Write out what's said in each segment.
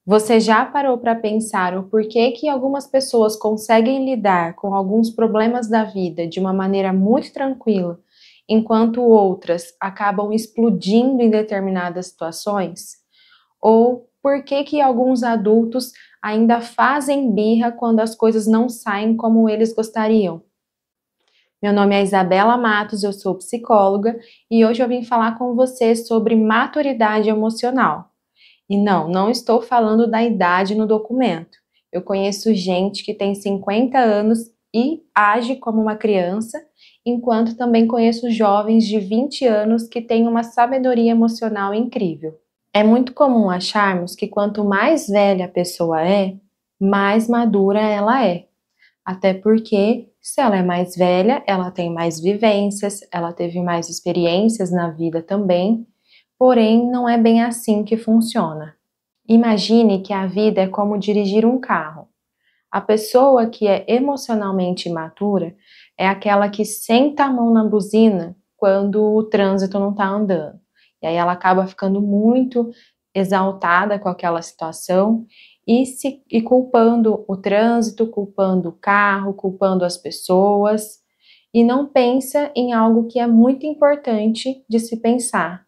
Você já parou para pensar o porquê que algumas pessoas conseguem lidar com alguns problemas da vida de uma maneira muito tranquila, enquanto outras acabam explodindo em determinadas situações? Ou por que que alguns adultos ainda fazem birra quando as coisas não saem como eles gostariam? Meu nome é Isabela Matos, eu sou psicóloga e hoje eu vim falar com você sobre maturidade emocional. E não estou falando da idade no documento. Eu conheço gente que tem 50 anos e age como uma criança, enquanto também conheço jovens de 20 anos que têm uma sabedoria emocional incrível. É muito comum acharmos que quanto mais velha a pessoa é, mais madura ela é. Até porque, se ela é mais velha, ela tem mais vivências, ela teve mais experiências na vida também, porém não é bem assim que funciona. Imagine que a vida é como dirigir um carro. A pessoa que é emocionalmente imatura é aquela que senta a mão na buzina quando o trânsito não está andando. E aí ela acaba ficando muito exaltada com aquela situação e culpando o trânsito, culpando o carro, culpando as pessoas, e não pensa em algo que é muito importante de se pensar,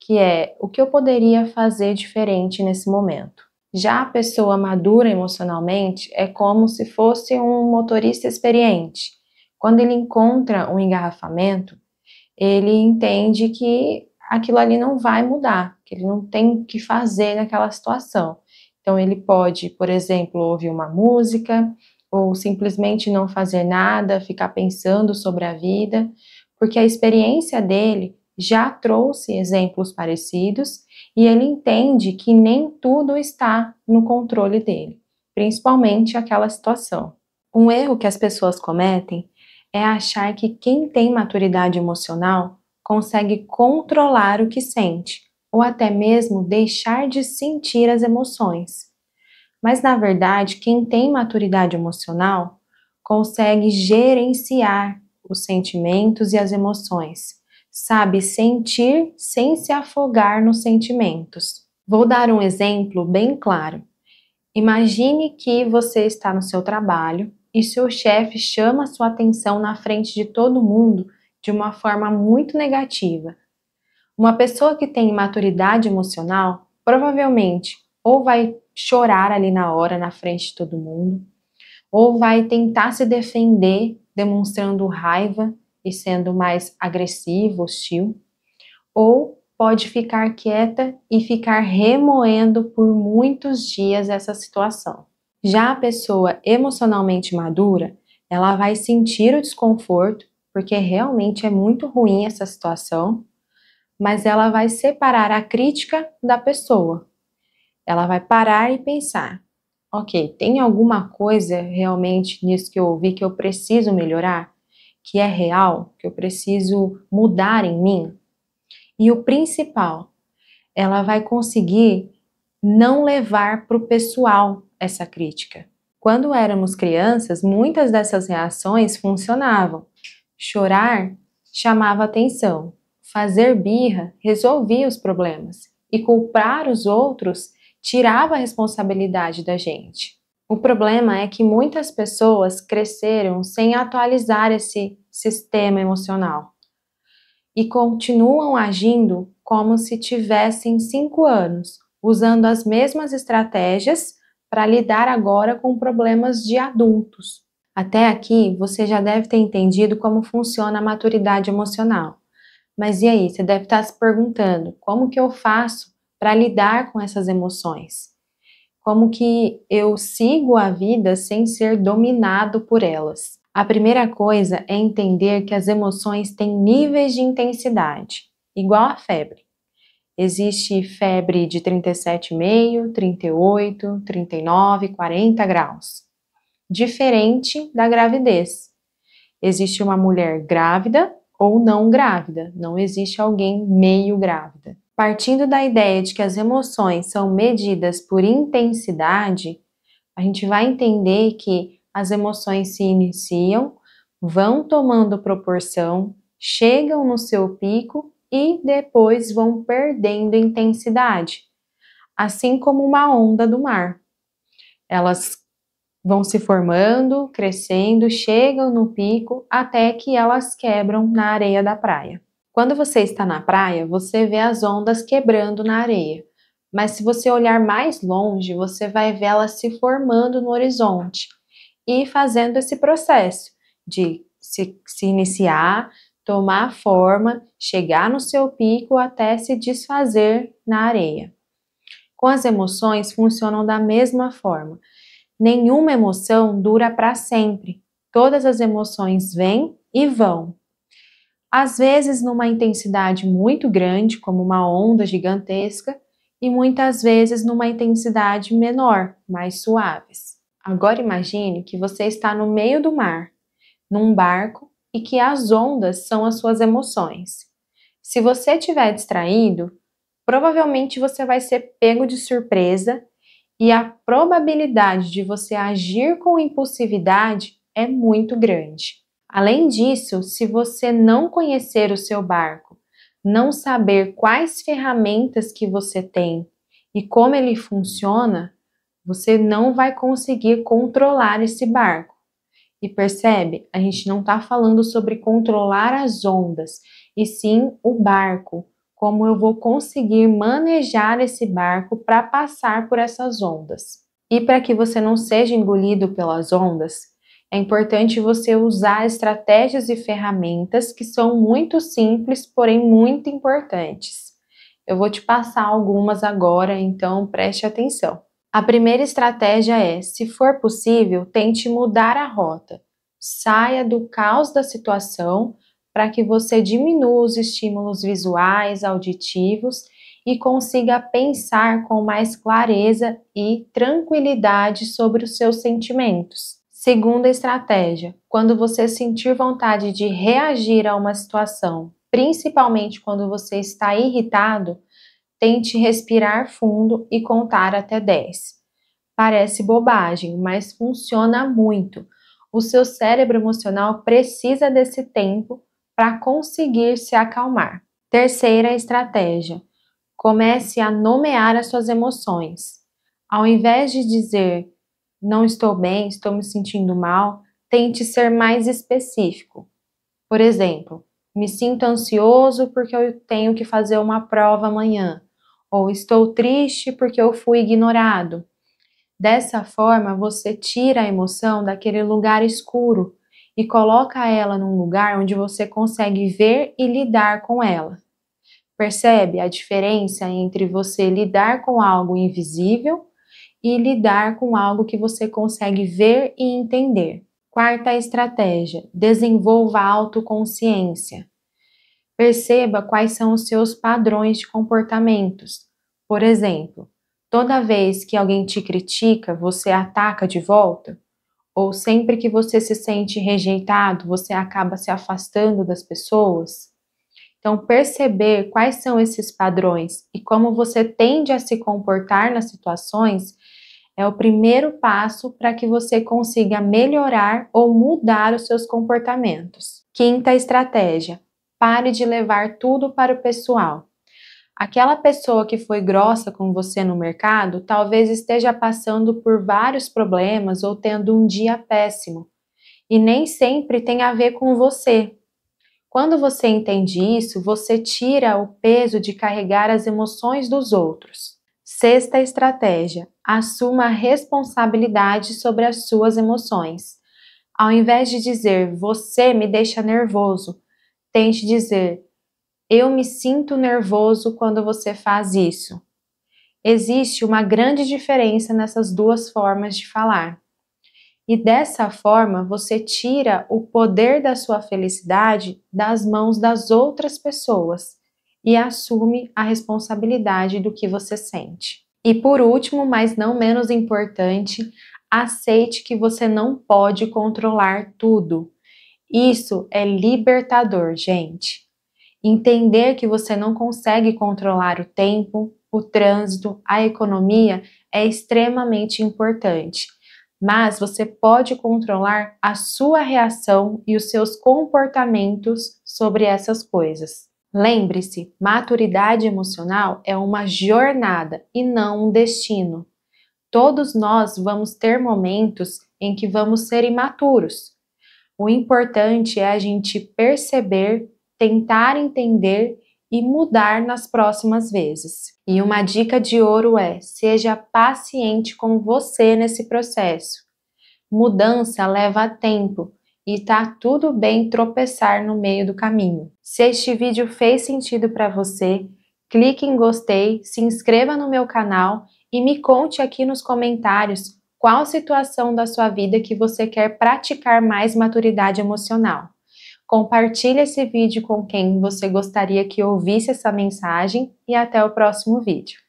que é o que eu poderia fazer diferente nesse momento. Já a pessoa madura emocionalmente é como se fosse um motorista experiente. Quando ele encontra um engarrafamento, ele entende que aquilo ali não vai mudar, que ele não tem o que fazer naquela situação. Então ele pode, por exemplo, ouvir uma música ou simplesmente não fazer nada, ficar pensando sobre a vida, porque a experiência dele já trouxe exemplos parecidos e ele entende que nem tudo está no controle dele, principalmente aquela situação. Um erro que as pessoas cometem é achar que quem tem maturidade emocional consegue controlar o que sente, ou até mesmo deixar de sentir as emoções. Mas, na verdade, quem tem maturidade emocional consegue gerenciar os sentimentos e as emoções, sabe sentir sem se afogar nos sentimentos. Vou dar um exemplo bem claro. Imagine que você está no seu trabalho e seu chefe chama sua atenção na frente de todo mundo de uma forma muito negativa. Uma pessoa que tem maturidade emocional provavelmente ou vai chorar ali na hora, na frente de todo mundo, ou vai tentar se defender, demonstrando raiva e sendo mais agressivo, hostil, ou pode ficar quieta e ficar remoendo por muitos dias essa situação. Já a pessoa emocionalmente madura, ela vai sentir o desconforto, porque realmente é muito ruim essa situação, mas ela vai separar a crítica da pessoa. Ela vai parar e pensar: ok, tem alguma coisa realmente nisso que eu ouvi que eu preciso melhorar? Que é real? Que eu preciso mudar em mim? E o principal, ela vai conseguir não levar para o pessoal essa crítica. Quando éramos crianças, muitas dessas reações funcionavam. Chorar chamava atenção, fazer birra resolvia os problemas e culpar os outros tirava a responsabilidade da gente. O problema é que muitas pessoas cresceram sem atualizar esse sistema emocional e continuam agindo como se tivessem 5 anos, usando as mesmas estratégias para lidar agora com problemas de adultos. Até aqui, você já deve ter entendido como funciona a maturidade emocional. Mas e aí, você deve estar se perguntando, como que eu faço para lidar com essas emoções? Como que eu sigo a vida sem ser dominado por elas? A primeira coisa é entender que as emoções têm níveis de intensidade, igual a febre. Existe febre de 37,5, 38, 39, 40 graus. Diferente da gravidez. Existe uma mulher grávida ou não grávida, não existe alguém meio grávida. Partindo da ideia de que as emoções são medidas por intensidade, a gente vai entender que as emoções se iniciam, vão tomando proporção, chegam no seu pico e depois vão perdendo intensidade, assim como uma onda do mar. Elas vão se formando, crescendo, chegam no pico até que elas quebram na areia da praia. Quando você está na praia, você vê as ondas quebrando na areia, mas se você olhar mais longe, você vai ver elas se formando no horizonte e fazendo esse processo de se iniciar, tomar forma, chegar no seu pico até se desfazer na areia. Com as emoções funcionam da mesma forma. Nenhuma emoção dura para sempre. Todas as emoções vêm e vão. Às vezes numa intensidade muito grande, como uma onda gigantesca, e muitas vezes numa intensidade menor, mais suaves. Agora imagine que você está no meio do mar, num barco, e que as ondas são as suas emoções. Se você estiver distraído, provavelmente você vai ser pego de surpresa e a probabilidade de você agir com impulsividade é muito grande. Além disso, se você não conhecer o seu barco, não saber quais ferramentas que você tem e como ele funciona, você não vai conseguir controlar esse barco. E percebe? A gente não está falando sobre controlar as ondas, e sim o barco. Como eu vou conseguir manejar esse barco para passar por essas ondas. E para que você não seja engolido pelas ondas, é importante você usar estratégias e ferramentas que são muito simples, porém muito importantes. Eu vou te passar algumas agora, então preste atenção. A primeira estratégia é, se for possível, tente mudar a rota. Saia do caos da situação para que você diminua os estímulos visuais, auditivos e consiga pensar com mais clareza e tranquilidade sobre os seus sentimentos. Segunda estratégia, quando você sentir vontade de reagir a uma situação, principalmente quando você está irritado, tente respirar fundo e contar até 10. Parece bobagem, mas funciona muito. O seu cérebro emocional precisa desse tempo para conseguir se acalmar. Terceira estratégia: comece a nomear as suas emoções. Ao invés de dizer não estou bem, estou me sentindo mal, tente ser mais específico. Por exemplo, me sinto ansioso porque eu tenho que fazer uma prova amanhã, ou estou triste porque eu fui ignorado. Dessa forma, você tira a emoção daquele lugar escuro e coloca ela num lugar onde você consegue ver e lidar com ela. Percebe a diferença entre você lidar com algo invisível e lidar com algo que você consegue ver e entender? Quarta estratégia: desenvolva a autoconsciência. Perceba quais são os seus padrões de comportamentos. Por exemplo, toda vez que alguém te critica, você ataca de volta? Ou sempre que você se sente rejeitado, você acaba se afastando das pessoas? Então, perceber quais são esses padrões e como você tende a se comportar nas situações é o primeiro passo para que você consiga melhorar ou mudar os seus comportamentos. Quinta estratégia: pare de levar tudo para o pessoal. Aquela pessoa que foi grossa com você no mercado talvez esteja passando por vários problemas ou tendo um dia péssimo, e nem sempre tem a ver com você. Quando você entende isso, você tira o peso de carregar as emoções dos outros. Sexta estratégia: assuma a responsabilidade sobre as suas emoções. Ao invés de dizer você me deixa nervoso, tente dizer eu me sinto nervoso quando você faz isso. Existe uma grande diferença nessas duas formas de falar. E dessa forma, você tira o poder da sua felicidade das mãos das outras pessoas e assume a responsabilidade do que você sente. E por último, mas não menos importante, aceite que você não pode controlar tudo. Isso é libertador, gente. Entender que você não consegue controlar o tempo, o trânsito, a economia é extremamente importante. Mas você pode controlar a sua reação e os seus comportamentos sobre essas coisas. Lembre-se, maturidade emocional é uma jornada e não um destino. Todos nós vamos ter momentos em que vamos ser imaturos. O importante é a gente perceber, tentar entender e mudar nas próximas vezes. E uma dica de ouro é: seja paciente com você nesse processo. Mudança leva tempo e tá tudo bem tropeçar no meio do caminho. Se este vídeo fez sentido para você, clique em gostei, se inscreva no meu canal e me conte aqui nos comentários qual situação da sua vida que você quer praticar mais maturidade emocional. Compartilhe esse vídeo com quem você gostaria que ouvisse essa mensagem e até o próximo vídeo.